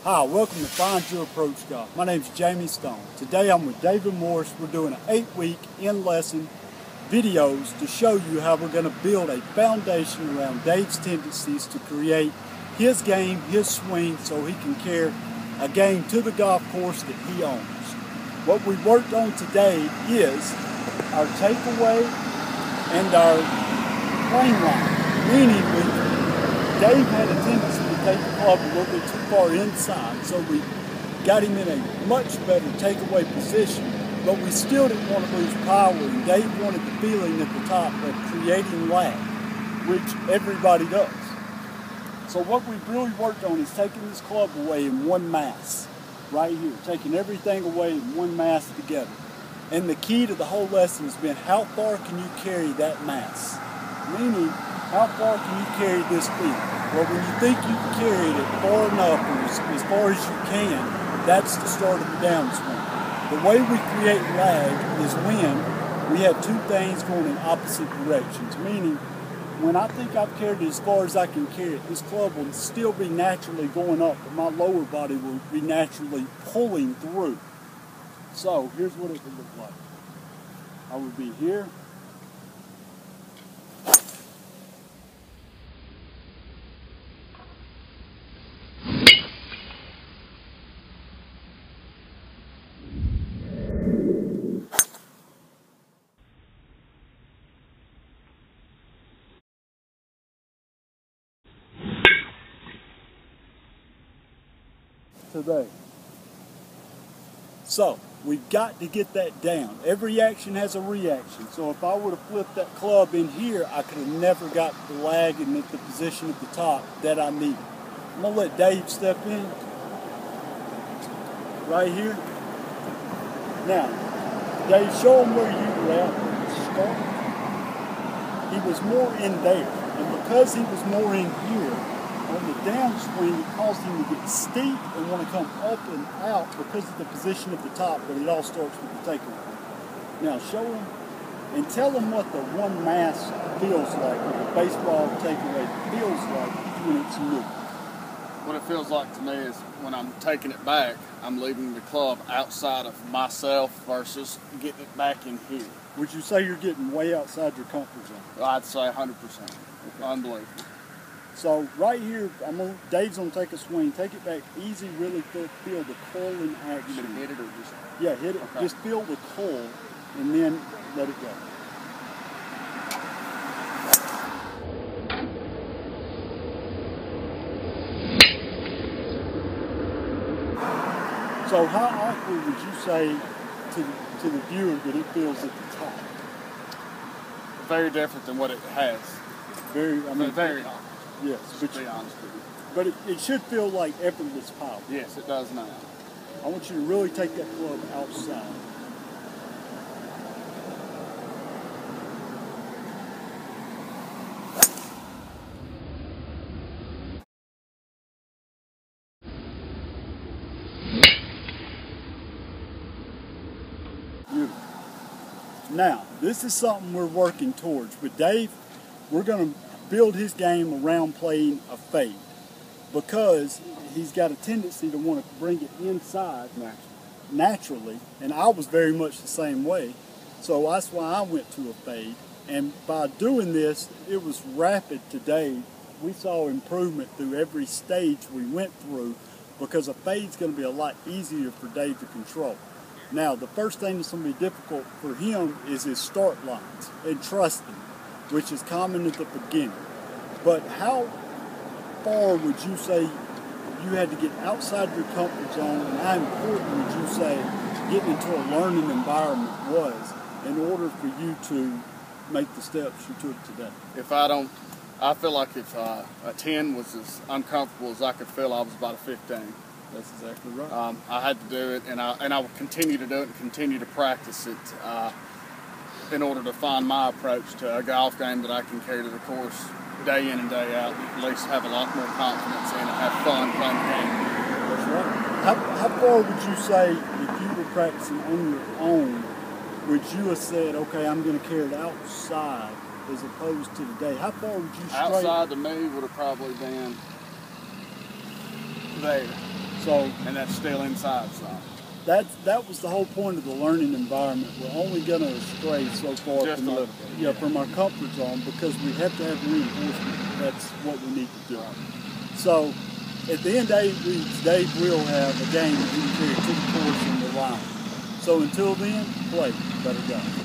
Hi, welcome to Find Your Approach Golf. My name is Jamie Stone. Today I'm with David Morris. We're doing an 8-week in-lesson videos to show you how we're going to build a foundation around Dave's tendencies to create his game, his swing, so he can carry a game to the golf course that he owns. What we worked on today is our takeaway and our plane line, meaning Dave had a tendency to take the club a little bit too far inside, so we got him in a much better takeaway position, but we still didn't want to lose power, and Dave wanted the feeling at the top of creating lag, which everybody does. So what we've really worked on is taking this club away in one mass, right here, taking everything away in one mass together. And the key to the whole lesson has been, how far can you carry that mass? Meaning, how far can you carry this field? Well, when you think you can carry it far enough, or as far as you can, that's the start of the downswing. The way we create lag is when we have two things going in opposite directions, meaning when I think I've carried it as far as I can carry it, this club will still be naturally going up, but my lower body will be naturally pulling through. So here's what it would look like. I would be here. Today. So we've got to get that down. Every action has a reaction. So if I would have flipped that club in here, I could have never got the lag and at the position at the top that I needed. I'm going to let Dave step in right here. Now, Dave, show him where you were at when you started. He was more in there. And because he was more in here, on the downswing, it caused him to get steep and want to come up and out because of the position at the top, but it all starts with the takeaway. Now show him and tell him what the one mass feels like, what the baseball takeaway feels like when it's new. What it feels like to me is when I'm taking it back, I'm leaving the club outside of myself versus getting it back in here. Would you say you're getting way outside your comfort zone? I'd say 100%. Okay. Unbelievable. So right here, Dave's gonna take a swing. Take it back easy. Really feel the curling action. You gonna hit it or just? Yeah, hit it. Okay. Just feel the curl, and then let it go. So how awkward would you say to the viewer that it feels at the top? Very different than what it has. Very awkward. Yes, but to be honest with you. But it should feel like effortless power. Yes, it does now. I want you to really take that club outside. Beautiful. Now, this is something we're working towards. With Dave, we're going to build his game around playing a fade because he's got a tendency to want to bring it inside naturally, and I was very much the same way. So that's why I went to a fade, and by doing this, it was rapid today. We saw improvement through every stage we went through because a fade's going to be a lot easier for Dave to control. Now, the first thing that's going to be difficult for him is his start lines and trusting, which is common at the beginning. But how far would you say you had to get outside your comfort zone, and how important would you say getting into a learning environment was in order for you to make the steps you took today? I feel like if a 10 was as uncomfortable as I could feel, I was about a 15. That's exactly right. I had to do it, and I will continue to do it and continue to practice it in order to find my approach to a golf game that I can carry to the course day in and day out, and at least have a lot more confidence in and have fun playing the game. That's right. How far would you say, if you were practicing on your own, would you have said, okay, I'm going to carry it outside as opposed to today? How far would you straight? Outside to me would have probably been there. So And that's still inside some. that was the whole point of the learning environment. We're only going to stray so far Just from a our, little bit, yeah, yeah. from our comfort zone because we have to have reinforcement. That's what we need to do. So at the end of 8 weeks, Dave will have a game that he can carry to the course and the line. So until then, play. Better go.